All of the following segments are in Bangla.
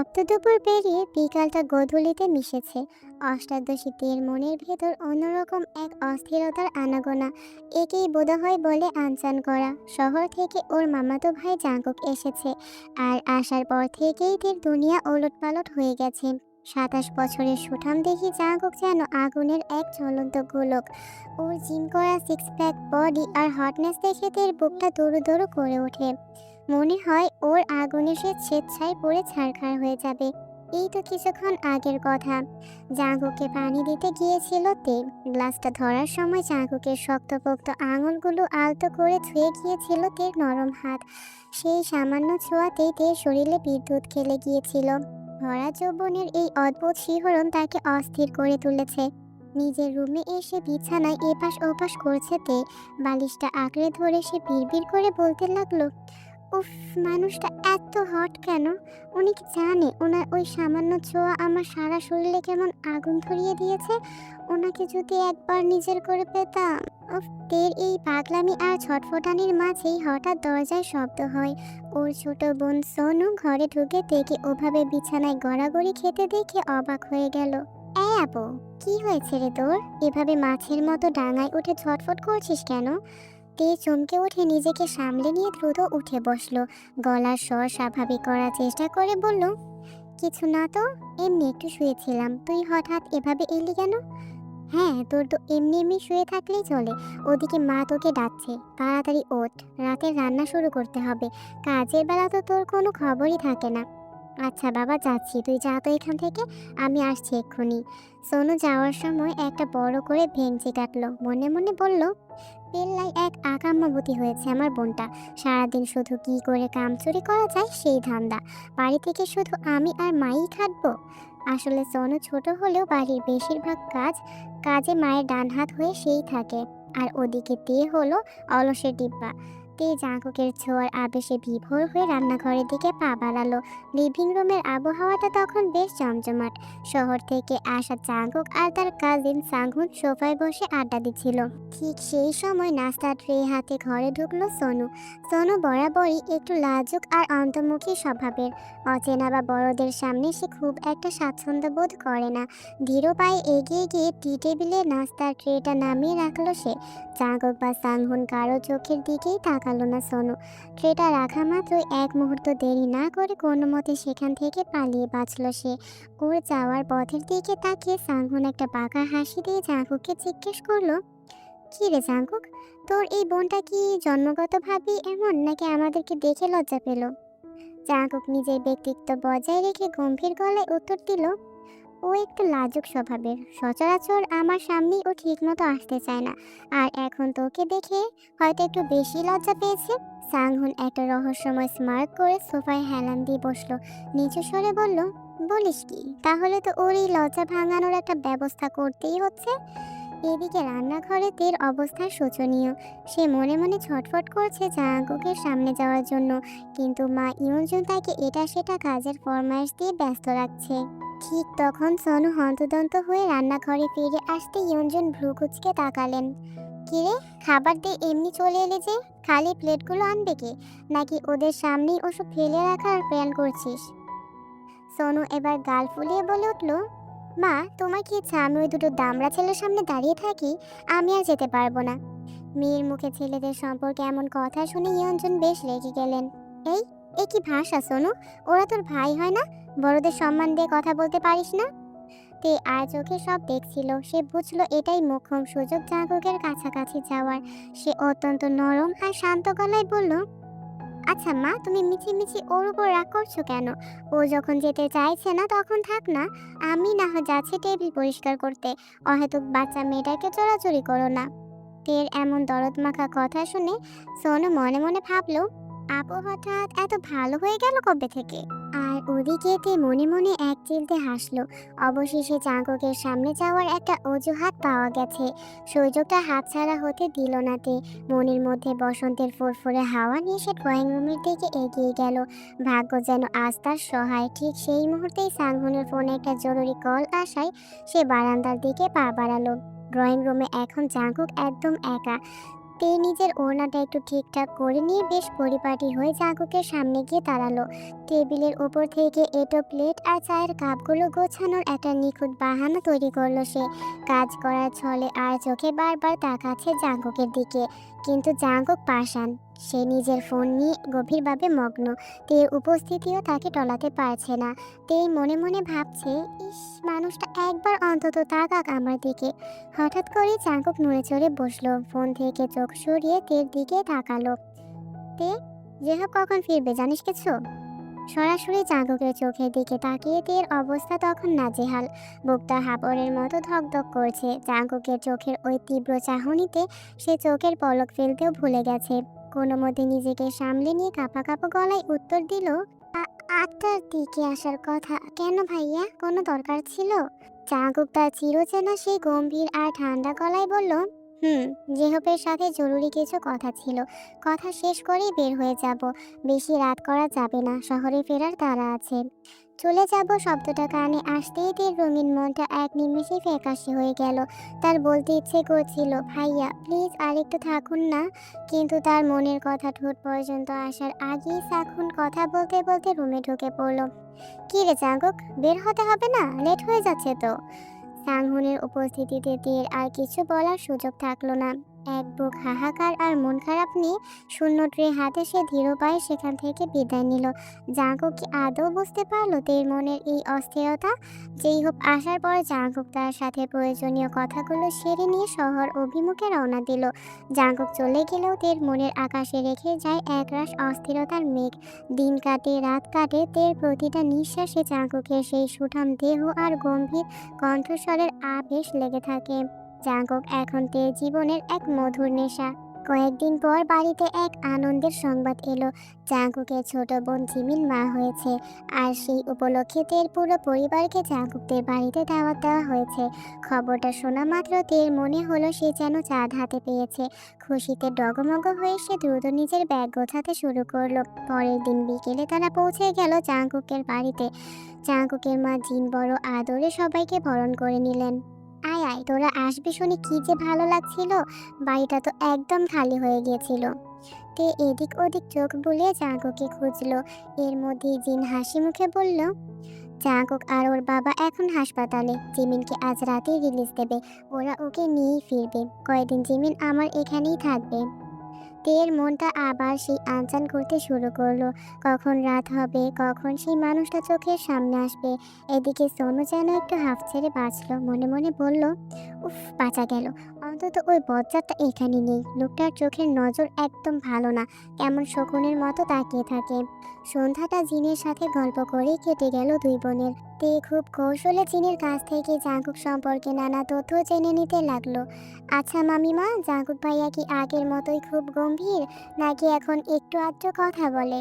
নিত্য দুপুর পেরিয়ে বিকালটা গোধূলিতে মিশেছে। অষ্টাদশীদের মনের ভেতর অন্যরকম এক অস্থিরতার আনাগোনা। একেই বোধহয় বলে আনচান করা। শহর থেকে ওর মামাতো ভাই জাঙ্কুক এসেছে, আর আসার পর থেকেই তীর দুনিয়া ওলটপালট হয়ে গেছে। 27 বছরের সুঠাম দেখি জাঙ্কুক যেন আগুনের এক জ্বলন্ত গোলক। ওর জিম করা সিক্স প্যাক বডি আর হটনেস দেখে তীর বুকটা দৌড়ু দৌড়ু করে ওঠে। মনে হয় ওর আগুনে সে স্বেচ্ছায় পড়ে ছারখার হয়ে যাবে। এই তো কিছুক্ষণ আগের কথা। জাঙ্কুকে পানি দিতে গিয়েছিল তে। গ্লাসটা ধরার সময় জাঙ্কুকের শক্তপোক্ত আঙুলগুলো আলতো করে ছুঁয়ে গিয়েছিল তের নরম হাত। সেই সামান্য ছোঁয়াতেই তের শরীরে বিদ্যুৎ খেলে গিয়েছিল। ভরা যৌবনের এই অদ্ভুত শিহরণ তাকে অস্থির করে তুলেছে। নিজের রুমে এসে বিছানায় এপাশ ওপাশ করছে তে। বালিশটা আঁকড়ে ধরে সে বিড়বিড় করে বলতে লাগলো, উফ, মানুষটা এত হট কেন? উনি কি জানে ওনার ওই সামান্য ছোঁয়া আমার সারা শরীরে কেমন আগুন ধরিয়ে দিয়েছে? ওনাকে যদি একবার নিজের করে পেতাম। উফ, তের এই পাগলামি আর ছটফটানির মাঝেই হঠাৎ দরজায় শব্দ হয়। ওর ছোট বোন সোনু ঘরে ঢুকে তেকে ওভাবে বিছানায় গড়াগড়ি খেতে দেখে অবাক হয়ে গেল। এই আপু, কি হয়েছে রে তোর? এভাবে মাছের মতো ডাঙায় উঠে ছটফট করছিস কেন? তে চমকে উঠে নিজেকে সামলে নিয়ে দ্রুত উঠে বসলো। গলার স্বর স্বাভাবিক করার চেষ্টা করে বলল, কিছু না তো, এমনি একটু শুয়েছিলাম। তুই হঠাৎ এভাবে এলি কেন? হ্যাঁ, তোর তো এমনি এমনি শুয়ে থাকলেই চলে। ওদিকে মা তোকে ডাকছে, তাড়াতাড়ি ওঠ, রাতে রান্না শুরু করতে হবে। কাজের বেলা তো তোর কোনো খবরই থাকে না। আচ্ছা বাবা, যাচ্ছি, তুই যা তো এখান থেকে, আমি আসছি এক্ষুনি। সোনু যাওয়ার সময় একটা বড় করে ভেঙচি কাটলো, মনে মনে বলল, পেল্লাই এক আকাম্মা বুদ্ধি হয়েছে আমার বোনটা। সারাদিন শুধু কি করে কাম চুরি করা যায় সেই ধান্দা। বাড়ি থেকে শুধু আমি আর মাই খাটবো। আসলে সোনু ছোট হলেও বাড়ির বেশিরভাগ কাজে মায়ের ডান হাত হয়ে সেই থাকে। আর ওদিকে তে হলো অলসের ডিব্বা। তে জাঁকুকের ছোঁয়ার আবেশে বিভোর হয়ে রান্নাঘরের দিকে পা বাড়ালো। লিভিং রুমের আবহাওয়াটা তখন বেশ জমজমাট। শহর থেকে আসা জাঁকুক আর তার কাজিন সাংহুন সোফায় বসে আড্ডা দিচ্ছিল। ঠিক সেই সময় নাস্তার ট্রে হাতে ঘরে ঢুকলো সোনু। সোনু বরাবরই একটু লাজুক আর অন্তর্মুখী স্বভাবের। অচেনা বা বড়দের সামনে সে খুব একটা স্বাচ্ছন্দ্য বোধ করে না। ধীর পায়ে এগিয়ে গিয়ে টি টেবিলে নাস্তার ট্রেটা নামিয়ে রাখলো সে। জাগক বা সাংহুন কারো চোখের দিকেই তাকালো না সোনু। ট্রেটা রাখা মাত্র এক মুহূর্ত দেরি না করে কোনো মতে সেখান থেকে পালিয়ে বাঁচল সে। ওর যাওয়ার পথের দিকে তাকিয়ে সাংহুন একটা বাঁকা হাসি দিয়ে জাগককে জিজ্ঞেস করলো, কি রে জাঙ্কুক, তোর এই বোনটা কি জন্মগতভাবেই এমন, নাকি আমাদেরকে দেখে লজ্জা পেল? জাঙ্কুক নিজের ব্যক্তিত্ব বজায় রেখে গম্ভীর গলায় উত্তর দিল, ও একটু লাজুক স্বভাবের। সচরাচর আমার সামনেই ও ঠিকমতো আসতে চায় না। আর এখন তোকে দেখে হয়তো একটু বেশি লজ্জা পেয়েছে। সাংহুন একটা রহস্যময় স্মার্ট করে সোফায় হেলান দিয়ে বসলো। নিচু স্বরে বলল, বলিস কি? তাহলে তো ওর এই লজ্জা ভাঙানোর একটা ব্যবস্থা করতেই হচ্ছে। এদিকে রান্নাঘরে তের অবস্থা শোচনীয়। সে মনে মনে ছটফট করছে জাঙ্কুকের সামনে যাওয়ার জন্য, কিন্তু মা ইয়ঞ্জুন তাকে এটা সেটা কাজের ফরমাইশ দিয়ে ব্যস্ত রাখছে। ঠিক তখন সোনু হন্তদন্ত হয়ে রান্নাঘরে ফিরে আসতে ইয়ঞ্জুন ভ্রু কুঁচকে তাকালেন। কিরে, খাবার দিয়ে এমনি চলে এলে যে? খালি প্লেটগুলো আনবে কে? নাকি ওদের সামনেই ওসব ফেলে রাখার প্ল্যান করছিস? সোনু এবার গাল ফুলিয়ে বলে উঠল, মা, তোমার কি ইচ্ছা আমি ওই দুটো দামড়া ছেলের সামনে দাঁড়িয়ে থাকি? আমি আর যেতে পারবো না। মেয়ের মুখে ছেলেদের সম্পর্কে এমন কথা শুনে ইয়ঞ্জন বেশ রেগে গেলেন। এই এ কি ভাষা সোনু? ওরা তোর ভাই হয় না? বড়দের সম্মান দিয়ে কথা বলতে পারিস না? তে আর চোখে সব দেখছিল। সে বুঝলো এটাই মোক্ষম সুযোগ জাগকের কাছাকাছি যাওয়ার। সে অত্যন্ত নরম আর শান্ত গলায় বলল, আচ্ছা মা, তুমি মিছিমিছি ওর উপর রাগ করছো কেন? ও যখন যেতে চাইছে না তখন থাক না। আমি না হয় যাচ্ছি টেবিল পরিষ্কার করতে। অহেতুক বাচ্চা মেয়েটাকে চোরাচুরি করো না। তের এমন দরদ মাখা কথা শুনে সোনু মনে মনে ভাবলো, আপু হঠাৎ এত ভালো হয়ে গেল কবে থেকে? আর ওদিকে তে মনে মনে এক চিলতে হাসলো। অবশেষে চাঙ্কুকের সামনে যাওয়ার একটা অজুহাত পাওয়া গেছে। সুযোগটা হাতছাড়া হতে দিল না তে। মনের মধ্যে বসন্তের ফুরফুরে হাওয়া নিয়ে সে ড্রয়িং রুমের দিকে এগিয়ে গেল। ভাগ্য যেন আজ তার সহায়। ঠিক সেই মুহূর্তেই সাংহুনের ফোনে একটা জরুরি কল আসায় সে বারান্দার দিকে পা বাড়ালো। ড্রয়িং রুমে এখন জাঙ্কুক একদম একা। তে নিজের ওড়নাটা একটু ঠিকঠাক করে নিয়ে বেশ পরিপাটি হয়ে জাঙ্কুকের সামনে গিয়ে দাঁড়ালো। টেবিলের ওপর থেকে এঁটো প্লেট আর চায়ের কাপগুলো গোছানোর একটা নিখুঁত বাহানা তৈরি করলো সে। কাজ করার ছলে আর চোখে বারবার তাকাচ্ছে জাঙ্কুকের দিকে, কিন্তু জাঙ্কুক পাষাণ। সে নিজের ফোন নিয়ে গভীরভাবে মগ্ন। তের উপস্থিতিও তাকে টলাতে পারছে না। তে মনে মনে ভাবছে, ইস, মানুষটা একবার অন্তত তাকাক আমার দিকে। হঠাৎ করেই জাঙ্কুক নড়ে চড়ে বসলো, ফোন থেকে চোখ সরিয়ে তের দিকে তাকালো। তে, যেহব কখন ফিরবে জানিস কিছু? সরাসরি জাঙ্কুকের চোখের দিকে তাকিয়ে তের অবস্থা তখন নাজেহাল। বুকটা হাবরের মতো ধকধক করছে। জাঙ্কুকের চোখের ওই তীব্র চাহনিতে সে চোখের পলক ফেলতেও ভুলে গেছে। কোনো মতে নিজেকে সামলে নিয়ে কাঁপা কাঁপা গলায় উত্তর দিল, আটটার দিকে আসার কথা। কেন ভাইয়া, কোনো দরকার ছিল? জাঙ্কুক তার চিরচেনা সেই গম্ভীর আর ঠান্ডা গলায় বলল, হুম, জেহপের সাথে জরুরি কিছু কথা ছিল। কথা শেষ করেই বের হয়ে যাব। বেশি রাত করা যাবে না, শহরে ফেরার তাড়া আছে। চলে যাব শব্দটা কানে আসতেই তের রঙিন মনটা এক নিমেষেই ফ্যাকাশে হয়ে গেল। তার বলতে ইচ্ছে করছিল, ভাইয়া প্লিজ আর একটু থাকুন না, কিন্তু তার মনের কথা ঠোঁট পর্যন্ত আসার আগেই সাক্ষণ কথা বলতে বলতে রুমে ঢুকে পড়ল। কি রে জাঙ্কুক, বের হতে হবে না? লেট হয়ে যাচ্ছে তো। সাংহুনের উপস্থিতিতে তীর আর কিছু বলার সুযোগ থাকলো না। এক বুক হাহাকার আর মন খারাপ নিয়ে শূন্য ট্রে হাতে সে ধীর পায়ে সেখান থেকে বিদায় নিল। জাঙ্কুক কি আদৌ বুঝতে পারলো তের মনের এই অস্থিরতা? যেই হোক আসার পর জাঙ্কুক তার সাথে প্রয়োজনীয় কথাগুলো সেরে নিয়ে শহর অভিমুখে রওনা দিল। জাঙ্কুক চলে গেলেও তের মনের আকাশে রেখে যায় একরাশ অস্থিরতার মেঘ। দিন কাটে রাত কাটে, তের প্রতিটা নিঃশ্বাসে জাঙ্কুকের সেই সুঠাম দেহ আর গম্ভীর কণ্ঠস্বরের আবেশ লেগে থাকে। জাঙ্কুক এখন তের জীবনের এক মধুর নেশা। কয়েকদিন পর বাড়িতে এক আনন্দের সংবাদ এলো। জাঙ্কুকের ছোট বোন জিমিন মা হয়েছে, আর সেই উপলক্ষে তের পুরো পরিবারকে জাঙ্কুকদের বাড়িতে দাওয়াত দেওয়া হয়েছে। খবরটা শোনা মাত্র তের মনে হলো সে যেন চাঁদ হাতে পেয়েছে। খুশিতে ডগমগ হয়ে সে দ্রুত নিজের ব্যাগ গোছাতে শুরু করলো। পরের দিন বিকেলে তারা পৌঁছে গেল জাঙ্কুকের বাড়িতে। জাঙ্কুকের মা জিন বড় আদরে সবাইকে বরণ করে নিলেন। আয় আয়, তোরা আসবি শুনে কি যে ভালো লাগছিল। বাড়িটা তো একদম খালি হয়ে গিয়েছিল। তে এদিক ওদিক চোখ বুলিয়ে জাঙ্কুককে খুঁজলো। এর মধ্যেই জিন হাসি মুখে বলল, জাঙ্কুক আর ওর বাবা এখন হাসপাতালে। জিমিনকে আজ রাতেই রিলিজ দেবে। ওরা ওকে নিয়েই ফিরবে। কয়েকদিন জিমিন আমার এখানেই থাকবে। তের মনটা আবার সেই আনচান করতে শুরু করলো। কখন রাত হবে, কখন সেই মানুষটা চোখের সামনে আসবে। এদিকে সোনু যেন একটু হাঁফ ছেড়ে বাঁচলো। মনে মনে বলল, উফ, বাঁচা গেল। অন্তত ওই বজ্জাতটা এখানে নেই। লোকটার চোখের নজর একদম ভালো না, কেমন শকুনের মতো তাকিয়ে থাকে। সন্ধ্যাটা জিনের সাথে গল্প করেই কেটে গেল দুই বোনের। তে খুব কৌশলে জিনের কাছ থেকে জাঙ্কুক সম্পর্কে নানা তথ্য জেনে নিতে লাগলো। আচ্ছা মামিমা, জাঙ্কুক ভাইয়া কি আগের মতোই খুব গম্ভীর, নাকি এখন একটু আধটু কথা বলে?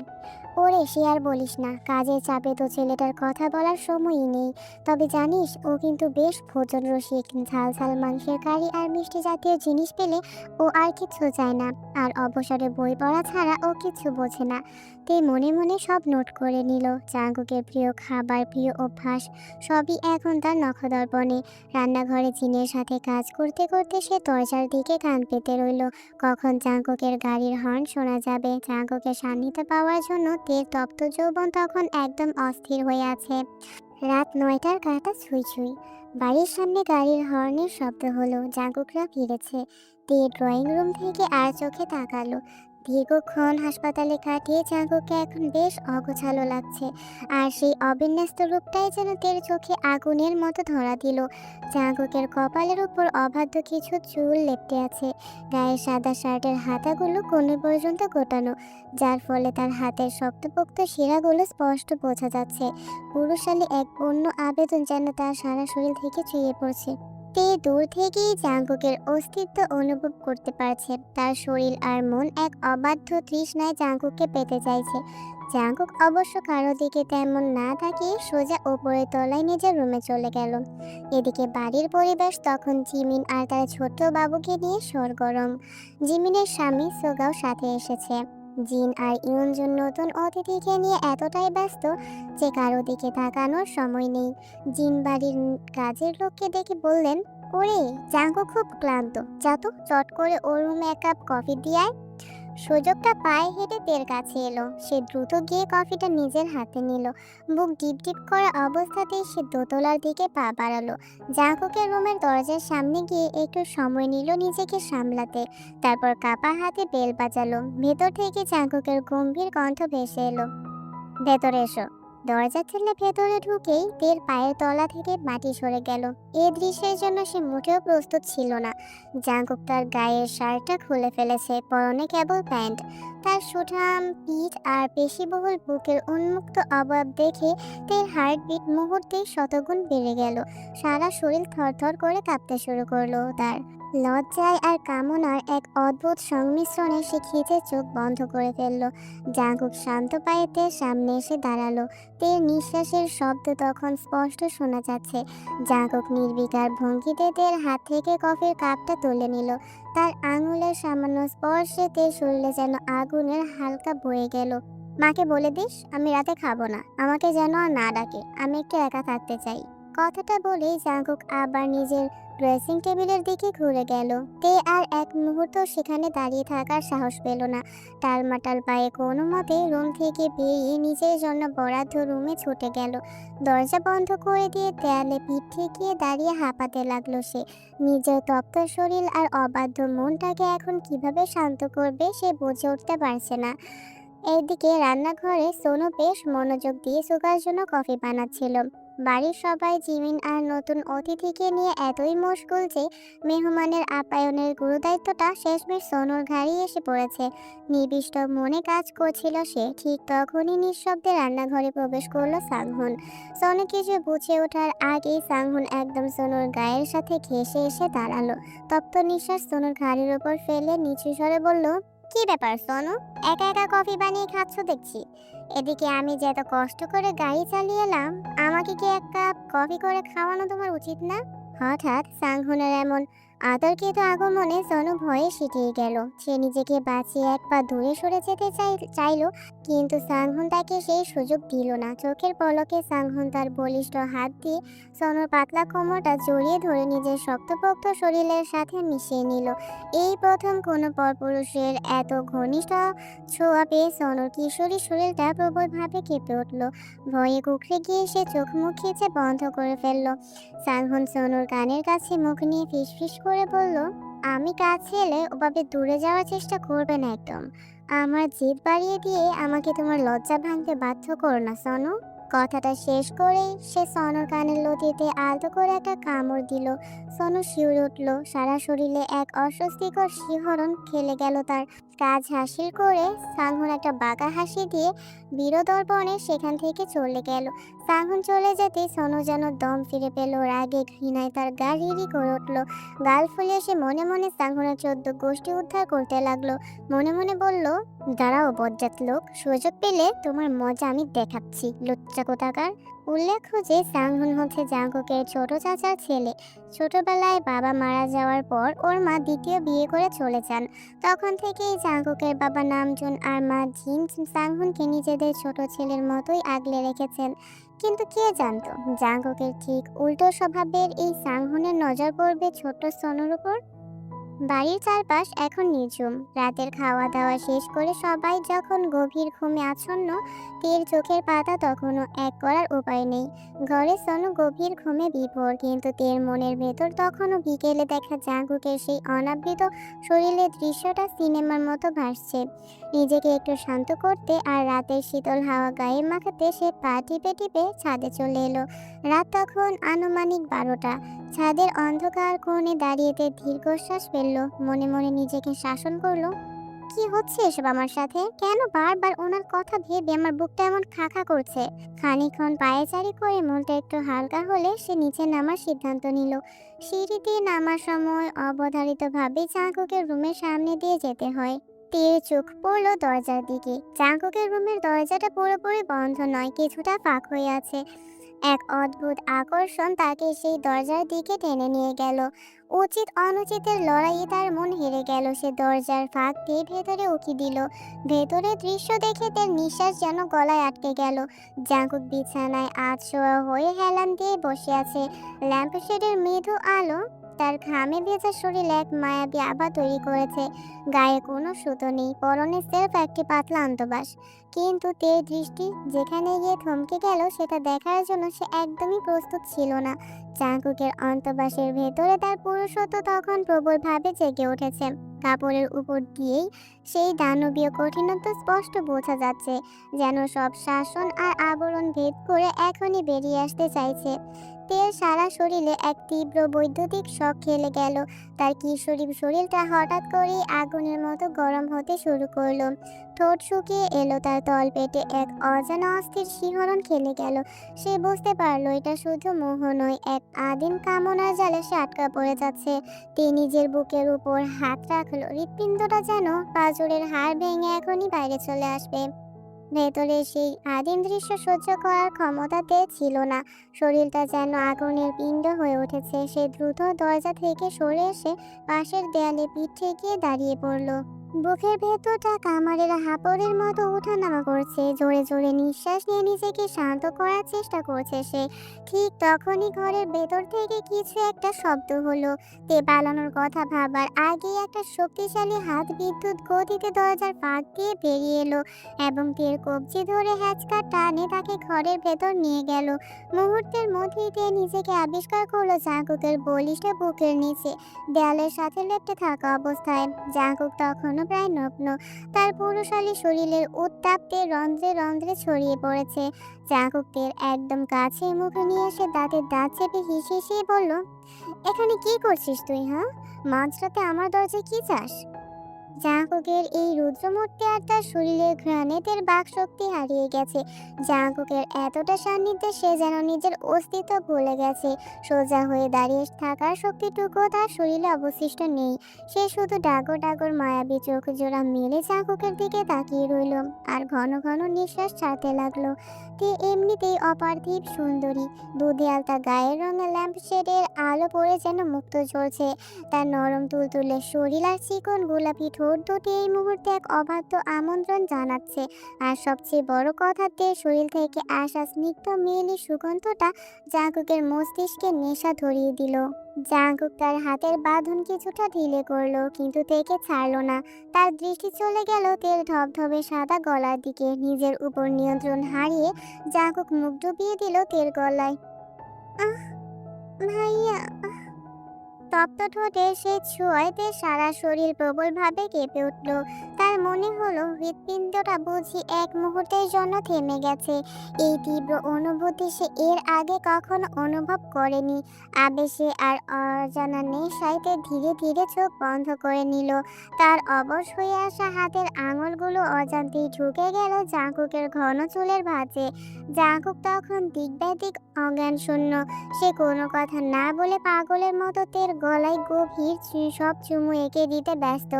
ওরে সে আর বলিস না, কাজের চাপে তো ছেলেটার কথা বলার সময়ই নেই। তবে জানিস, ও কিন্তু বেশ ভোজন রসিক। ঝাল ঝাল মাংসের কারি আর মিষ্টি জাতীয় জিনিস পেলে ও আর কিছু চায় না। আর অবসরে বই পড়া ছাড়া ও কিছু বোঝে না। তে মনে মনে সব নোট করে নিল। জাঙ্কুকের প্রিয় খাবার, প্রিয় অভ্যাস সবই এখন তার নখদর্পণে। রান্নাঘরে জিনের সাথে কাজ করতে করতে সে দরজার দিকে কান পেতে রইল। কখন জাঙ্কুকের গাড়ির হর্ন শোনা যাবে। জাঙ্কুকের সান্নিধ্য পাওয়ার জন্য তের তপ্ত যৌবন তখন একদম অস্থির হয়ে আছে। রাত ৯টার কাঁটা ছুঁই ছুঁই। বাড়ির সামনে গাড়ির হর্নের শব্দ হলো। জাঙ্কুকরা ফিরেছে। তে ড্রয়িং রুম থেকে আর চোখে তাকালো। দীর্ঘক্ষণ হাসপাতালে কাটিয়ে জাঙ্কুককে এখন বেশ অগোছালো লাগছে। আর সেই অবিন্যস্ত রূপটাই যেন তের চোখে আগুনের মতো ধরা দিল। জাঙ্কুকের কপালের উপর অবাধ্য কিছু চুল লেপ্টে আছে। গায়ের সাদা শার্টের হাতাগুলো কোণে পর্যন্ত গোটানো, যার ফলে তার হাতের শক্তপোক্ত শিরাগুলো স্পষ্ট বোঝা যাচ্ছে। পুরুষালী এক অন্য আবেদন যেন তার সারা শরীর থেকে ছুঁয়ে পড়ছে। তে দূর থেকেই জাঙ্কুকের অস্তিত্ব অনুভব করতে পারছে। তার শরীর আর মন এক অবাধ্য তৃষ্ণায় জাঙ্কুককে পেতে চাইছে। জাঙ্কুক অবশ্য কারো দিকে তেমন না তাকিয়ে সোজা ওপরের তলায় নিজের রুমে চলে গেল। এদিকে বাড়ির পরিবেশ তখন জিমিন আর তার ছোট্ট বাবুকে নিয়ে সরগরম। জিমিনের স্বামী সোগাও সাথে এসেছে। জিন আর ইয়ঞ্জুন নতুন অতিথিকে নিয়ে এতটাই ব্যস্ত যে কারো দিকে তাকানোর সময় নেই। জিন বাড়ির কাজের লোককে দেখে বললেন, ওরে, জাঙ্কু খুব ক্লান্ত। যা তো চট করে ওর রুমে এক কাপ কফি দিয়ে আয়। সুযোগটা পায়ে হেঁটে তের কাছে এলো। সে দ্রুত গিয়ে কফিটা নিজের হাতে নিল। বুক ডিপ ডিপ করা অবস্থাতেই সে দোতলার দিকে পা বাড়ালো। জাঙ্কুকের রুমের দরজার সামনে গিয়ে একটু সময় নিল নিজেকে সামলাতে। তারপর কাপা হাতে বেল বাজালো। ভেতর থেকে জাঙ্কুকের গম্ভীর কণ্ঠ ভেসে এলো, ভেতরে এসো। দরজা ঠেলে ভেতরে ঢুকেই তের পায়ের তলা থেকে মাটি সরে গেল। এই দৃশ্যের জন্য সে মোটেও প্রস্তুত ছিল না। জাঙ্কুক তার গায়ের শার্টটা খুলে ফেলেছে, পরনে কেবল প্যান্ট। তার সুঠাম পিঠ আর পেশিবহুল বুকের উন্মুক্ত অভাব দেখে তের হার্টবিট মুহূর্তেই শতগুণ বেড়ে গেল। সারা শরীর থরথর করে কাঁপতে শুরু করলো তার। লজ্জায় আর কামনার এক অদ্ভুত সংমিশ্রণে সে খিচে চোখ বন্ধ করে ফেলল। জাঙ্কুক শান্ত পায়ে তের সামনে এসে দাঁড়ালো। তের নিঃশ্বাসের শব্দ তখন স্পষ্ট শোনা যাচ্ছে। জাঙ্কুক নির্বিকার ভঙ্গিতে তের হাত থেকে কফির কাপটা তুলে নিল। তার আঙুলের সামান্য স্পর্শে তের শরীরে যেন আগুনের হালকা বয়ে গেল। মাকে বলে দিস আমি রাতে খাবো না, আমাকে যেন আর না ডাকে, আমি একটু একা থাকতে চাই। কথাটা বলেই জাঙ্কুক আবার নিজের ড্রেসিং টেবিলের দিকে ঘুরে গেল। তে আর এক মুহূর্ত সেখানে দাঁড়িয়ে থাকার সাহস পেল না। টালমাটাল পায়ে কোনো মতে রুম থেকে বেরিয়ে নিজের জন্য বরাদ্দ রুমে ছুটে গেল। দরজা বন্ধ করে দিয়ে দেয়ালে পিঠ ঠেকিয়ে দাঁড়িয়ে হাঁপাতে লাগলো সে। নিজের তপ্ত শরীর আর অবাধ্য মনটাকে এখন কিভাবে শান্ত করবে সে বুঝে উঠতে পারছে না। এইদিকে রান্নাঘরে সোনু বেশ মনোযোগ দিয়ে সুগার জন্য কফি বানাচ্ছিল। বাড়ির সবাই জিমিন আর নতুন অতিথিকে নিয়ে এতই মশগুল যে মেহমানের আপ্যায়নের গুরুদায়িত্বটা শেষমেশ সোনুর ঘাড়েই এসে পড়েছে। নির্দিষ্ট মনে কাজ করছিল সে। ঠিক তখনই নিঃশব্দে রান্নাঘরে প্রবেশ করলো সাংহুন। সোনু কিছু বুঝে ওঠার আগেই সাংহুন একদম সোনুর গায়ের সাথে ঘেঁষে এসে দাঁড়ালো। তপ্ত নিঃশ্বাস সোনুর ঘাড়ের ওপর ফেলে নিচু স্বরে বলল, কি ব্যাপার সোনু, একা একা কফি বানিয়ে খাচ্ছ দেখছি। এদিকে আমি যে এত কষ্ট করে গাড়ি চালিয়ে এলাম, আমাকে কি এক কাপ কফি করে খাওয়ানো তোমার উচিত না? হঠাৎ সাংহুনের এমন আতর্কিত আগমনে সোনু ভয়ে সিটিয়ে গেল। সে নিজেকে বাঁচিয়ে এক পা দূরে সরে যেতে চাইলো, কিন্তু সাংহুন তাকে সেই সুযোগ দিল না। চোখের পলকে সাংহুন তার বলিষ্ঠ হাত দিয়ে সোনুর পাতলা কোমরটা জড়িয়ে ধরে নিজের শক্তপোক্ত শরীরের সাথে মিশিয়ে নিল। এই প্রথম কোনো পরপুরুষের এত ঘনিষ্ঠ ছোঁয়া পেয়ে সোনুর কিশোরী শরীরটা প্রবলভাবে কেঁপে উঠল। ভয়ে কুকড়ে গিয়ে সে চোখ মুখ খিচে বন্ধ করে ফেলল। সাংহুন সোনুর কানের কাছে মুখ নিয়ে ফিসফিস করে বলল, আমি কাছে এলে ওভাবে দূরে যাওয়ার চেষ্টা করবে না একদম। আমার জিদ বাড়িয়ে দিয়ে আমাকে তোমার লজ্জা ভাঙতে বাধ্য করো না সোনু। কথাটা শেষ করেই সে সোনুর কানের লতিতে আলতো করে একটা কামড় দিল। সোনু শিউরে উঠল। সারা শরীরে এক অস্বস্তিকর শিহরণ খেলে গেল তার। কাজ হাসিল করে সাংহুন একটা বাঁকা হাসি দিয়ে বীরদর্পণে সেখান থেকে চলে গেল। সাংহুন চলে যেতে সোনু যেন দম ফিরে পেল। রাগে ঘৃণায় তার গা রিরি করে উঠল। গাল ফুলিয়ে সে মনে মনে সাংহুনের 14 গোষ্ঠী উদ্ধার করতে লাগলো। মনে মনে বলল, দাঁড়াও বজ্জাত লোক, সুযোগ পেলে তোমার মজা আমি দেখাচ্ছি, লুচ্চা কোথাকার। উল্লেখ্য যে সাংহুন হচ্ছে জাঙ্কুকের ছোট চাচার ছেলে। ছোটবেলায় বাবা মারা যাওয়ার পর ওর মা দ্বিতীয় বিয়ে করে চলে যান। তখন থেকেই জাঙ্কুকের বাবা নামজুন আর মা জিন সাংহুনকে নিজেদের ছোট ছেলের মতোই আগলে রেখেছেন। কিন্তু কে জানতো জাঙ্কুকের ঠিক উল্টো স্বভাবের এই সাংহুনের নজর পড়বে ছোট্ট সোনুর উপর। বাড়ির চারপাশ এখন নিঝুম। রাতের খাওয়া দাওয়া শেষ করে সবাই যখন গভীর ঘুমে আচ্ছন্ন, তের চোখের পাতা তখনও এক করার উপায় নেই। ঘরে সোনু গভীর ঘুমে বিভোর, কিন্তু তের মনের ভেতর তখনও বিকেলে দেখা জাঙ্কুকের সেই অনাবৃত শরীরের দৃশ্যটা সিনেমার মতো ভাসছে। নিজেকে একটু শান্ত করতে আর রাতের শীতল হাওয়া গায়ে মাখাতে সে পা টিপে টিপে ছাদে চলে এলো। রাত তখন আনুমানিক 12টা। ছাদের অন্ধকার কোণে দাঁড়িয়েতে দীর্ঘশ্বাস ফেললো। মনে মনে নিজেকে শাসন করলো, কি হচ্ছে এসব আমার সাথে? কেন বারবার ওনার কথা ভেবে আমার বুকটা এমন খাঁ করছে? খানিকক্ষণ পায়চারি করে মনটা একটু হালকা হলে সে নিচে নামার সিদ্ধান্ত নিল। সিঁড়ি দিয়ে নামার সময় অবধারিতভাবে জাঙ্কুকের রুমের সামনে দিয়ে যেতে হয়। তীর চোখ পড়লো দরজার দিকে। জাঙ্কুকের রুমের দরজাটা পুরোপুরি বন্ধ নয়, কিছুটা ফাঁক হয়ে আছে। এক অদ্ভুত আকর্ষণ তাকে সেই দরজার দিকে টেনে নিয়ে গেল। উচিত অনুচিতের লড়াইয়ে তার মন হেরে গেল। সে দরজার ফাঁক দিয়ে ভেতরে উঁকি দিল। ভেতরের দৃশ্য দেখে তার নিঃশ্বাস যেন গলায় আটকে গেল। জাঙ্কুক বিছানায় আধশোয়া হয়ে হেলান দিয়ে বসে আছে। ল্যাম্পশেডের মৃদু আলো তার ঘামে ভেজা শরীর এক মায়াবী আভা তৈরি করেছে। গায়ে কোনো সুতো নেই, পরনে সেলফ একটি পাতলা অন্তবাস। কিন্তু তের দৃষ্টি যেখানে গিয়ে থমকে গেল সেটা দেখার জন্য সে একদমই প্রস্তুত ছিল না। জাঙ্কুকের অন্তবাসের ভেতরে তার পুরুষত্ব তখন প্রবলভাবে জেগে উঠেছে। কাপড়ের উপর দিয়েই সেই দানবীয় কঠিনত্ব স্পষ্ট বোঝা যাচ্ছে, যেন সব শাসন আর আবরণ ভেদ করে এখনই বেরিয়ে আসতে চাইছে। তের সারা শরীরে এক তীব্র বৈদ্যুতিক শক খেলে গেল। তার কিশোরী শরীরটা হঠাৎ করেই আগুনের মতো গরম হতে শুরু করলো। ঠোঁট শুকিয়ে এলো, তার তলপেটে এক অজানা অস্থির শিহরণ খেলে গেল। সে বুঝতে পারলো এটা শুধু মোহ নয়, এক আদিম কামনার জালে সে আটকা পড়ে যাচ্ছে। তে নিজের বুকের উপর হাত রাখলো, হৃৎপিণ্ডটা যেন পাঁজরের হাড় ভেঙে এখনই বাইরে চলে আসবে। ভেতরে সেই আদিম দৃশ্য সহ্য করার ক্ষমতাতে ছিল না। শরীরটা যেন আগুনের পিণ্ড হয়ে উঠেছে। সে দ্রুত দরজা থেকে সরে এসে পাশের দেয়ালে পিঠ ঠেকিয়ে দাঁড়িয়ে পড়ল। বুকের ভেতরটা কামারের হাঁপড়ের মতো ওঠানামা করছে। জোরে জোরে নিঃশ্বাস নিয়ে নিজেকে শান্ত করার চেষ্টা করছে সে। ঠিক তখনই ঘরের ভেতর থেকে কিছু একটা শব্দ হলো। তে পালানোর কথা ভাবার আগেই একটা শক্তিশালী হাত বিদ্যুৎ গতিতে দরজার ফাঁক দিয়ে বেরিয়ে এলো এবং তের কবজি ধরে হ্যাচকা টানে তাকে ঘরের ভেতর নিয়ে গেল। মুহূর্তের মধ্যেই তে নিজেকে আবিষ্কার করলো জাঙ্কুকের বলিষ্ঠ বুকের নিচে, দেয়ালের সাথে লেপ্টে থাকা অবস্থায়। জাঙ্কুক তখনও প্রায় নগ্ন। তার পুরুষালী শরীরের উত্তাপ তের রন্ধ্রে রন্ধ্রে ছড়িয়ে পড়েছে। জাঙ্কুক তের একদম কাছে মুখে নিয়ে এসে দাঁতের দাঁত চেপে হিসিয়ে বলল, এখানে কি করছিস তুই? হ্যাঁ, মাঝরাতে আমার দরজায় কি চাস? জাঙ্কুকের এই রুদ্রমূর্তি আর তার শরীরের ঘ্রাণে তের বাকশক্তি হারিয়ে গেছে। জাঙ্কুকের এতটা সান্নিধ্যে সে যেন নিজের অস্তিত্ব ভুলে গেছে। সোজা হয়ে দাঁড়িয়ে থাকার শক্তিটুকুও তার শরীরে অবশিষ্ট নেই। সে শুধু ডাগর ডাগর মায়াবী চোখ জোড়া মেলে জাঙ্কুকের দিকে তাকিয়ে রইল আর ঘন ঘন নিঃশ্বাস ছাড়তে লাগলো। তে এমনিতেই অপার্থিব সুন্দরী। দুধে আলতা গায়ের রঙে ল্যাম্পশেডের আলো পড়ে যেন মুক্ত ঝরছে। তার নরম তুলতুলে শরীর আর চিকন গোলাপি ঠোঁট দুটি এই মুহূর্তে এক অবাধ্য আমন্ত্রণ জানাচ্ছে। আর সবচেয়ে বড় কথাতে শরীর থেকে আসা স্নিগ্ধ মেয়েলি সুগন্ধটা জাঙ্কুকের মস্তিষ্কে নেশা ধরিয়ে দিল। জাঙ্কুক তার হাতের বাঁধন কিছুটা ঢিলে করলো, কিন্তু তেকে ছাড়লো না। তার দৃষ্টি চলে গেল তের ধবধবে সাদা গলার দিকে। নিজের উপর নিয়ন্ত্রণ হারিয়ে জাঙ্কুক মুখ ডুবিয়ে দিল তের গলায়। আহ, ভাইয়া। তপ্ত ঠোঁটে সে ছোঁয়াতে সারা শরীর প্রবলভাবে কেঁপে উঠল। তার মনে হলো হৃৎপিণ্ডটা বুঝি এক মুহূর্তের জন্য থেমে গেছে। এই তীব্র অনুভূতি সে এর আগে কখনো অনুভব করেনি। আবেশে আর অজানা নেশাইতে ধীরে ধীরে চোখ বন্ধ করে নিল। তার অবশ হয়ে আসা হাতের আঙুলগুলো অজান্তেই ঢুকে গেল জাঙ্কুকের ঘন চুলের ভাঁজে। জাঙ্কুক তখন দিকব্যাদিক অজ্ঞান শূন্য। সে কোনো কথা না বলে পাগলের মতো তের গলায় গভীর সব চুমু এঁকে দিতে ব্যস্ত।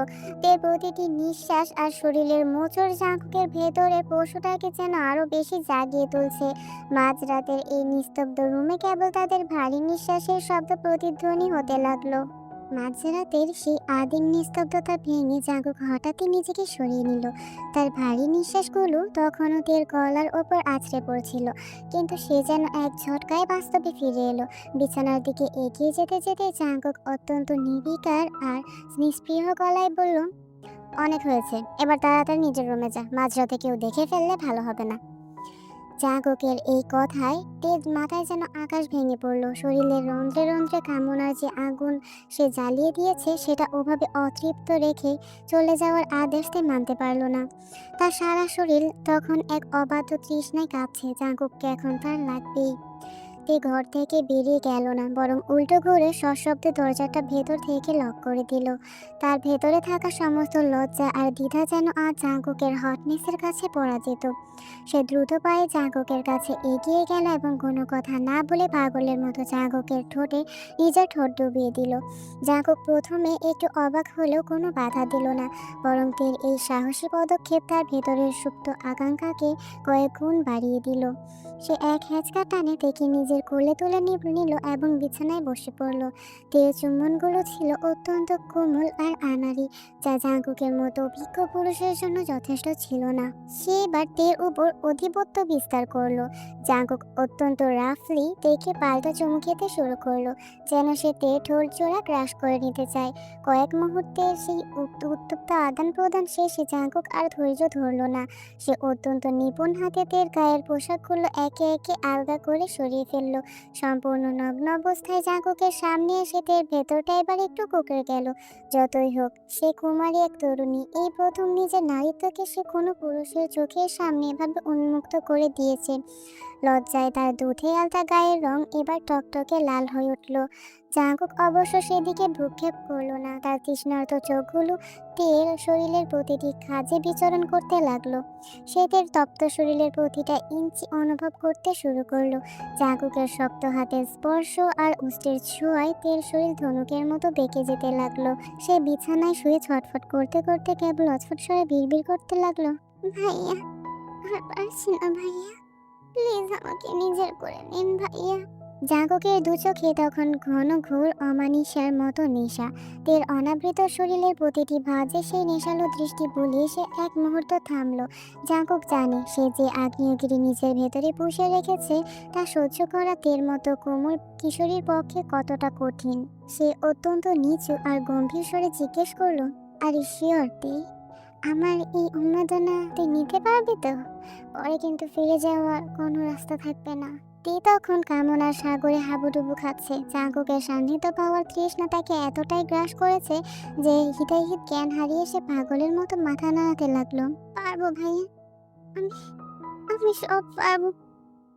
তের প্রতিটি নিঃশ্বাস আর শরীরের মোচড় জাঙ্কুকের ভেতরের পশুটাকে যেন আরো বেশি জাগিয়ে তুলছে। মাঝরাতের এই নিস্তব্ধ রুমে কেবল তাদের ভারী নিঃশ্বাসের শব্দ প্রতিধ্বনি হতে লাগলো। মাঝরাতের সেই আদিম নিস্তব্ধতা ভেঙে জাঙ্কুক হঠাৎই নিজেকে সরিয়ে নিল। তার ভারী নিঃশ্বাসগুলো তখনও তের গলার ওপর আছড়ে পড়ছিল, কিন্তু সে যেন এক ঝটকায় বাস্তবে ফিরে এলো। বিছানার দিকে এগিয়ে যেতে যেতে জাঙ্কুক অত্যন্ত নির্বিকার আর নিস্পৃহ গলায় বলল, অনেক হয়েছে, এবার তাড়াতাড়ি নিজের রুমে যা, মাঝরাতে কেউ দেখে ফেললে ভালো হবে না। জাগকের এই কথায় তেজ মাথায় যেন আকাশ ভেঙে পড়ল। শরীরের রন্ধ্রে রন্ধ্রে কামনার যে আগুন সে জ্বালিয়ে দিয়েছে সেটা ওভাবে অতৃপ্ত রেখে চলে যাওয়ার আদেশ সে মানতে পারল না। তার সারা শরীর তখন এক অবাধ্য তৃষ্ণায় কাঁপছে। জাগককে এখন তার লাগবেই। তে ঘর থেকে বেরিয়ে গেল না, বরং উল্টো ঘুরে সশব্দে দরজাটা ভেতর থেকে লক করে দিল। তার ভেতরে থাকা সমস্ত লজ্জা আর দ্বিধা যেন আজ জাঙ্কুকের হটনেসের কাছে পরাজিত। সে দ্রুত পায়ে জাঙ্কুকের কাছে এগিয়ে গেল এবং কোনো কথা না বলে পাগলের মতো জাঙ্কুকের ঠোঁটে নিজের ঠোঁট ডুবিয়ে দিল। জাঙ্কুক প্রথমে একটু অবাক হলেও কোনো বাধা দিল না, বরং তের এই সাহসী পদক্ষেপ তার ভেতরের সুপ্ত আকাঙ্ক্ষাকে কয়েক গুণ বাড়িয়ে দিল। সে এক হ্যাঁচকা টানে তেকে নিজের নিজের কোলে তুলে নিল এবং বিছানায় বসে পড়ল। তের চুম্বনগুলো ছিল অত্যন্ত কোমল আর আনাড়ি, যা জাঙ্কুকের মতো অভিজ্ঞ পুরুষের জন্য যথেষ্ট ছিল না। সে এবার তের উপর আধিপত্য বিস্তার করলো। জাঙ্কুক অত্যন্ত রাফলি তেকে পাল্টা চুমু খেতে শুরু করলো, যেন সে তের ঠোঁট জোড়া ক্রাশ করে নিতে চায়। কয়েক মুহূর্তের সেই উত্তপ্ত আদান প্রদান শেষে জাঙ্কুক আর ধৈর্য ধরল না। সে অত্যন্ত নিপুণ হাতে তের গায়ের পোশাকগুলো একে একে আলগা করে সরিয়ে ফেলল। সম্পূর্ণ নগ্ন অবস্থায় জাঙ্কুকের সামনে এসে তের ভেতরটা এবার একটু কুঁকড়ে গেল। যতই হোক, সে কুমারী এক তরুণী, এই প্রথম নিজের নারীত্বকে সে কোনো পুরুষের চোখের সামনে এভাবে উন্মুক্ত করে দিয়েছে। লজ্জায় তার দুধে আলতা গায়ের রং এবার টকটকে লাল হয়ে উঠল। জাঙ্কুক অবশ্য সেদিকে ভ্রুক্ষেপ করল না। তার তৃষ্ণার্ত চোখগুলো তের শরীরের প্রতিটি কাজে বিচরণ করতে লাগলো। সে তের তপ্ত শরীরের প্রতিটা ইঞ্চি অনুভব করতে শুরু করলো। জাঙ্কুকের শক্ত হাতের স্পর্শ আর উষ্টের ছোঁয়ায় তের শরীর ধনুকের মতো বেঁকে যেতে লাগলো। সে বিছানায় শুয়ে ছটফট করতে করতে কেবল অস্ফুট স্বরে বিড়বিড় করতে লাগলো, ভাইয়া, আর পারছি না ভাইয়া, প্লিজ আমাকে নিজের করে নিন ভাইয়া। জাঙ্কুকের দু চোখে তখন ঘন ঘোর অমানিসার মতো নেশা। তের অনাবৃত শরীরের প্রতিটি ভাঁজে সেই নেশালো দৃষ্টি বুলিয়ে সে এক মুহূর্ত থামল। জাঙ্কুক জানে সে যে আগ্নেয়গিরি নিজের ভেতরে পুষে রেখেছে তা সহ্য করা তের মতো কোমল কিশোরীর পক্ষে কতটা কঠিন। সে অত্যন্ত নিচু আর গম্ভীর স্বরে জিজ্ঞেস করলো, আরে শিওর তে, আমার এই উন্মাদনা তুই নিতে পারবি তো? পরে কিন্তু ফিরে যাওয়ার কোনো রাস্তা থাকবে না। তে তখন কামনার সাগরে হাবুডুবু খাচ্ছে। জাঙ্কুকের সান্নিধ্য পাওয়ার তৃষ্ণা তাকে এতটাই গ্রাস করেছে যে হিতাহিত জ্ঞান হারিয়ে সে পাগলের মতো মাথা নাড়াতে লাগলো। পারবো ভাইয়া, আমি আমি সব পারবো,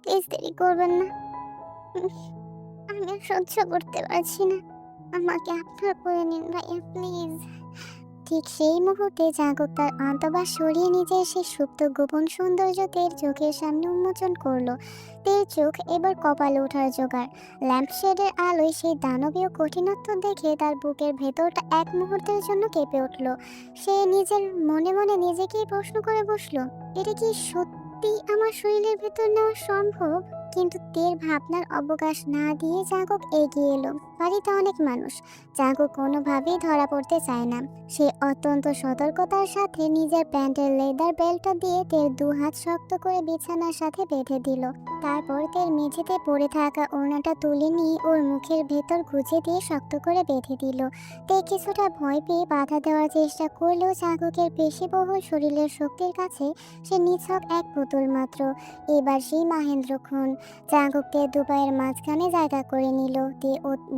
প্লিজ দেরি করবেন না। উম, আমি আর সহ্য করতে পারছি না, আমাকে আপনার করে নিন ভাইয়া, প্লিজ। ঠিক সেই মুহূর্তে জাগক তার অন্তঃবাস সরিয়ে নিজের সেই সুপ্ত গোপন সৌন্দর্য তের চোখের সামনে উন্মোচন করলো। তের চোখ এবার কপালে ওঠার জোগাড়। ল্যাম্পশেডের আলোয় সেই দানবীয় কঠিনত্ব দেখে তার বুকের ভেতরটা এক মুহূর্তের জন্য কেঁপে উঠল। সে নিজের মনে মনে নিজেকেই প্রশ্ন করে বসলো, এটা কি সত্যি আমার শরীরের ভেতর নেওয়া সম্ভব? কিন্তু তের ভাবনার অবকাশ না দিয়ে জাগক এগিয়ে এলো। বাড়িতে অনেক মানুষ, জাগো কোনোভাবেই ধরা পড়তে চায় না। সে অত্যন্ত সতর্কতার সাথে নিজের প্যান্টের লেদার বেল্টটা দিয়ে তের দু হাত শক্ত করে বিছানার সাথে বেঁধে দিল। তারপর তের মেঝেতে পড়ে থাকা ওড়নাটা তুলে নিয়ে ওর মুখের ভেতর গুজে দিয়ে শক্ত করে বেঁধে দিল। তে কিছুটা ভয় পেয়ে বাধা দেওয়ার চেষ্টা করলেও জাগকের পেশিবহুল শরীরের শক্তির কাছে সে নিছক এক পুতুল মাত্র। এবার সেই মাহেন্দ্র খুন জাগককে দুপায়ের মাঝখানে জায়গা করে নিল।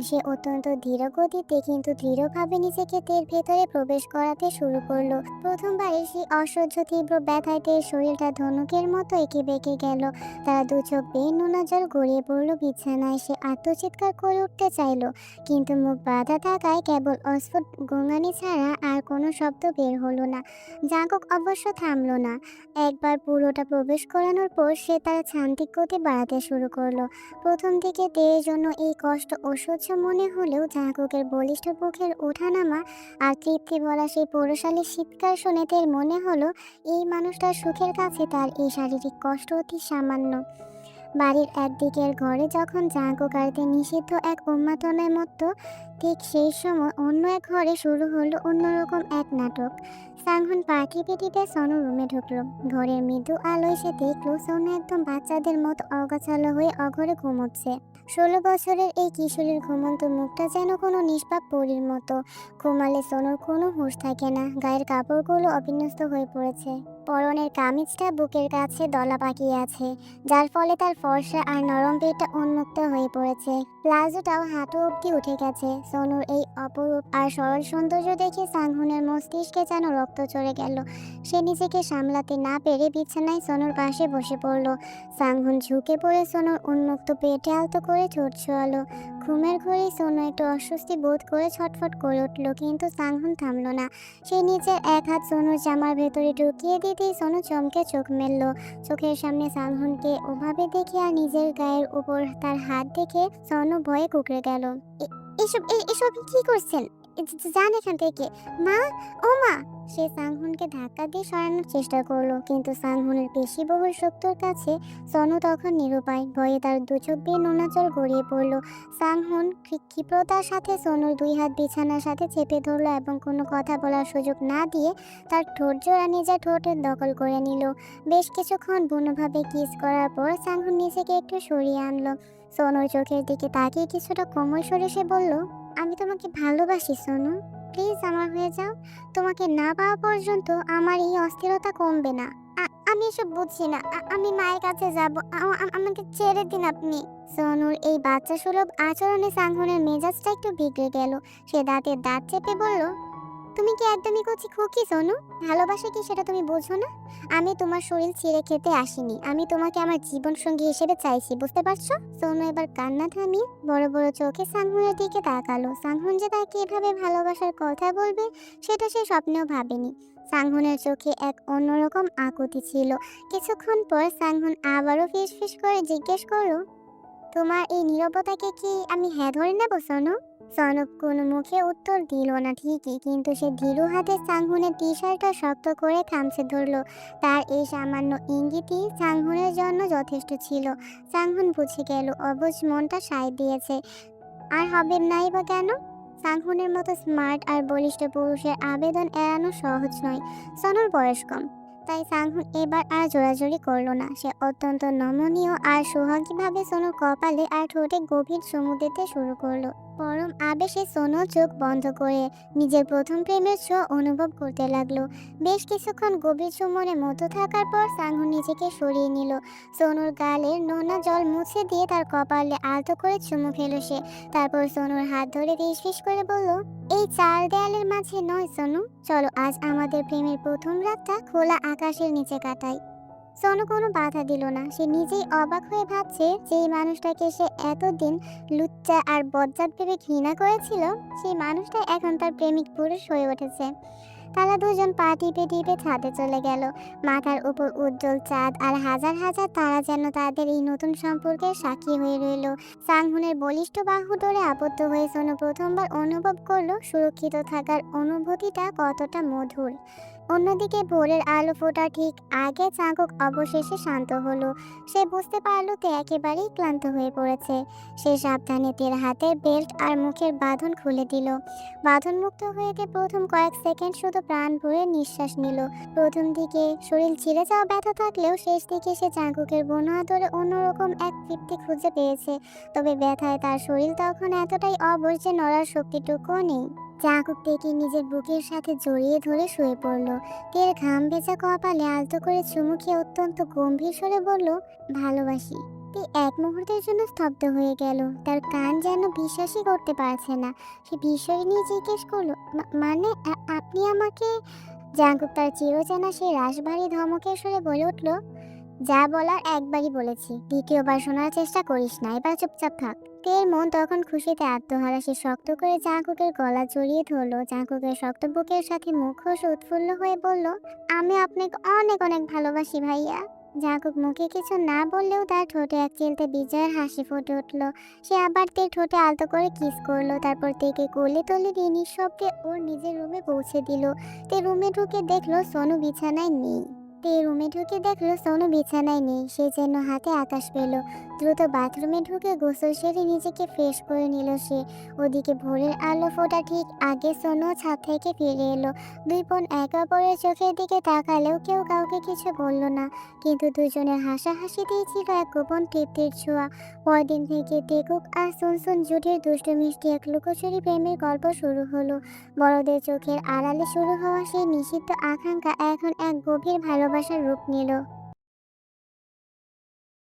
সে অত্যন্ত ধীর গতিতে কিন্তু দৃঢ়ভাবে নিজেকে তের ভেতরে প্রবেশ করাতে শুরু করলো। প্রথমবারে সেই অসহ্য তীব্র ব্যথায় তের শরীরটা ধনুকের মতো এঁকে বেঁকে গেল। তার দু চোখ বেয়ে নোনা জল গড়িয়ে পড়ল বিছানায়। সে আত্মচিৎকার করে উঠতে চাইলো, কিন্তু মুখ বাঁধা থাকায় কেবল অস্ফুট গোঙানি ছাড়া আর কোনো শব্দ বের হলো না। জাগক অবশ্য থামলো না। একবার পুরোটা প্রবেশ করানোর পর সে তার শান্তিক গতি বাড়াতে শুরু করলো। প্রথম দিকে তের জন্য এই কষ্ট অসহ্য মনে হলেও জাগকের বলিষ্ঠ বুকের ওঠানামা আর তৃপ্তি ভরা সেই পৌরশালী শীতকার শুনে তের মনে হলো এই মানুষটার সুখের কাছে তার এই শারীরিক কষ্ট অতি সামান্য। বাড়ির একদিকের ঘরে যখন জাগকারিতে নিষিদ্ধ এক উন্মাদনার মতো, ঠিক সেই সময় অন্য এক ঘরে শুরু হলো অন্যরকম এক নাটক। সাংহুন পার্টি পিটিতে সনু রুমে ঢুকলো। ঘরের মৃদু আলোয় সে দেখলো সনু একদম বাচ্চাদের মতো অগোছালো হয়ে অঘরে ঘুমোচ্ছে। 16 বছরের এই কিশোরীর ঘুমন্ত মুখটা যেন কোনো নিষ্পাপ পরীর মতো। ঘুমালে সনুর কোনো হুঁশ থাকে না। গায়ের কাপড়গুলো অবিন্যস্ত হয়ে পড়েছে। পরনের কামিজটা বুকের কাছে দলা পাকিয়ে আছে, যার ফলে তার ফর্সা আর নরম পেটটা উন্মুক্ত হয়ে পড়েছে। প্লাজোটাও হাঁটু অব্দি উঠে গেছে। সনুর এই অপরূপ আর সরল সৌন্দর্য দেখে সাংহুনের মস্তিষ্কে যেন রক্ত চড়ে গেল। সে নিজেকে সামলাতে না পেরে বিছানায় সনুর পাশে বসে পড়ল। সাংহুন ঝুঁকে পড়ে সনুর উন্মুক্ত পেটে আলতো করে ঠোঁট ছোঁয়ালো। ঘুমের ঘরেই সনু একটু অস্বস্তি বোধ করে ছটফট করে উঠল, কিন্তু সাংহুন থামল না। সে নিজের এক হাত সনুর জামার ভেতরে ঢুকিয়ে দিতেই সনু চমকে চোখ মেলল। চোখের সামনে সাংহুনকে ওভাবে দেখে আর নিজের গায়ের উপর তার হাত দেখে সনু ভয়ে কুঁকড়ে গেল। এসব এসব কি করছেন? যান এখান থেকে। মা, ও মা! সে সাংহুনকে ধাক্কা দিয়ে সরানোর চেষ্টা করলো, কিন্তু সাংহুনের পেশিবহুল শক্তির কাছে সনু তখন নিরুপায়। ভয়ে তার দু চোখ বেয়ে নোনা জল গড়িয়ে পড়ল। সাংহুন ক্ষিপ্রতার সাথে সনুর দুই হাত বিছানার সাথে চেপে ধরলো এবং কোনো কথা বলার সুযোগ না দিয়ে তার ঠোঁট জোড়া নিজের ঠোঁটের দখল করে নিল। বেশ কিছুক্ষণ বুনোভাবে কিস করার পর সাংহুন নিজেকে একটু সরিয়ে আনলো। সনুর চোখের দিকে তাকিয়ে কিছুটা কোমল স্বরে সে বলল, আমি তোমাকে ভালোবাসি সোনু। প্লিজ আমার হয়ে যাও। তোমাকে না পাওয়া পর্যন্ত আমার এই অস্থিরতা কমবে না। আমি এসব বুঝছি না। আমি মায়ের কাছে যাব। আমাকে ছেড়ে দিন আপনি। সোনুর এই বাচ্চা সুলভ আচরণে সাংহনের মেজাজটা একটু বিগড়ে গেল। সে দাঁতের দাঁত চেপে বলল, তুমি কি একদমই কচি খুকি সোনু? ভালোবাসা কি সেটা তুমি বোঝো না? আমি তোমার শরীর ছিঁড়ে খেতে আসিনি। আমি তোমাকে আমার জীবন সঙ্গী হিসেবে চাইছি, বুঝতে পারছো? সোনু এবার কান্না থামিয়ে বড় বড় চোখে সাংহুনের দিকে তাকালো। সাংহুন যে তাকে এভাবে ভালোবাসার কথা বলবে সেটা সে স্বপ্নেও ভাবেনি। সাংহুনের চোখে এক অন্যরকম আকুতি ছিল। কিছুক্ষণ পর সাংহুন আবারও ফিসফিস করে জিজ্ঞেস করলো, তোমার এই নীরবতাকে কি আমি হ্যাঁ ধরে নেব সোনু? সনক কোনো মুখে উত্তর দিল না ঠিকই, কিন্তু সে ধীরু হাতে সাংহুনের টি শার্টটা শক্ত করে খামচে ধরল। তার এই সামান্য ইঙ্গিতই সাংহুনের জন্য যথেষ্ট ছিল। সাংহুন বুঝে গেল অবুঝ মনটা সায় দিয়েছে। আর হবে নাই বা কেন? সাংহুনের মতো স্মার্ট আর বলিষ্ঠ পুরুষের আবেদন এড়ানো সহজ নয়। সনুর বয়স কম, তাই সাংহুন এবার আর জোরাজুরি করলো না। সে অত্যন্ত নমনীয় আর সোহাগীভাবে সনুর কপালে আর ঠোঁটে গভীর চুমু দিতে শুরু করলো। পরম আবেশে সোনু চোখ বন্ধ করে নিজের প্রথম প্রেমের ছোঁয়া অনুভব করতে লাগলো। বেশ কিছুক্ষণ গভীর চুম্বনে মতো থাকার পর সাংহুন নিজেকে সরিয়ে নিল। সোনুর গালের নোনা জল মুছে দিয়ে তার কপালে আলতো করে চুমু খেলো সে। তারপর সোনুর হাত ধরে ফিসফিস করে বলল, এই চার দেয়ালের মাঝে নয় সোনু, চলো আজ আমাদের প্রেমের প্রথম রাতটা খোলা আকাশের নিচে কাটাই। সোনু কোনো বাধা দিল না। সে নিজেই অবাক হয়ে ভাবছে, যেই মানুষটাকে সে এতদিন লুচ্চা আর বজ্জাত ভেবে ঘৃণা করেছিল, সেই মানুষটা এখন তার প্রেমিক পুরুষ হয়ে উঠেছে। তারা দুজন পা টিপে টিপে ছাদে চলে গেল। মাথার উপর উজ্জ্বল চাঁদ আর হাজার হাজার তারা যেন তাদের এই নতুন সম্পর্কের সাক্ষী হয়ে রইল। সাংহুনের বলিষ্ঠ বাহু ধরে আবদ্ধ হয়ে সোনু প্রথমবার অনুভব করলো সুরক্ষিত থাকার অনুভূতিটা কতটা মধুর। অন্যদিকে ভোরের আলো ফোটার ঠিক আগে চাঙ্কুক অবশেষে শান্ত হলো। সে বুঝতে পারল তে একেবারেই ক্লান্ত হয়ে পড়েছে। সে সাবধানে তের হাতের বেল্ট আর মুখের বাঁধন খুলে দিল। বাঁধন মুক্ত হয়ে প্রথম কয়েক সেকেন্ড শুধু প্রাণ ভরে নিঃশ্বাস নিল। প্রথম দিকে শরীর ছিঁড়ে যাওয়া ব্যথা থাকলেও শেষ দিকে সে চাঙ্কুকের বন্য আদরে অন্যরকম এক তৃপ্তি খুঁজে পেয়েছে। তবে ব্যথায় তার শরীর তখন এতটাই অবশ যে নড়ার শক্তিটুকুও নেই। চাকুক টেকে নিজের বুকের সাথে জড়িয়ে ধরে শুয়ে পড়ল। তের ঘাম ভেজা কপালে আলতো করে চুমু খেয়ে অত্যন্ত গম্ভীর স্বরে বলল, ভালোবাসি। তে এক মুহূর্তের জন্য স্তব্ধ হয়ে গেল। তার কান যেন বিশ্বাসই করতে পারছে না। সে বিস্ময় নিয়ে জিজ্ঞেস করলো, মানে আপনি আমাকে? জাঙ্কুক তার চিরচেনা সেই রাশভারী ধমকের সুরে বলে উঠল, যা বলার একবারই বলেছি, দ্বিতীয়বার শোনার চেষ্টা করিস না, এবার চুপচাপ থাক। তের মন তখন খুশিতে আত্মহারা। সে শক্ত করে চাকুকের গলা জড়িয়ে ধরলো। চাকুকের শক্ত বুকের সাথে মুখোশ উৎফুল্ল হয়ে বলল, আমি আপনাকে অনেক অনেক ভালোবাসি ভাইয়া। জাকুক মুখে কিছু না বললেও তার ঠোঁটে এক চিলতে বিজয়ের হাসি ফুটে উঠল। সে আবার তের ঠোঁটে আলতো করে কিস করলো। তারপর তেকে কোলে তোলে দিয়ে নিঃশব্দে ওর নিজের রুমে পৌঁছে দিল। তে রুমে ঢুকে দেখলো সোনু বিছানায় নেই। সে যেন হাতে আকাশ পেল। দ্রুত বাথরুমে ঢুকে গোসল সেরে নিজেকে ফ্রেশ করে নিল সে। ওদিকে ভোরের আলো ফোটা ঠিক আগে সোনু ছাদ থেকে ফিরে এলো। দুই বোন একে অপরের চোখের দিকে তাকালেও কেউ কাউকে কিছু বলল না, কিন্তু দুজনের হাসাহাসিতেই ছিল এক গোপন তৃপ্তির ছোঁয়া। পরদিন থেকে টেকুক আর সুনসুন জুটির দুষ্টু মিষ্টি এক লুকোচুরি প্রেমের গল্প শুরু হলো। বড়দের চোখের আড়ালে শুরু হওয়া সেই নিষিদ্ধ আকাঙ্ক্ষা এখন এক গভীর ভালোবাসার রূপ নিল।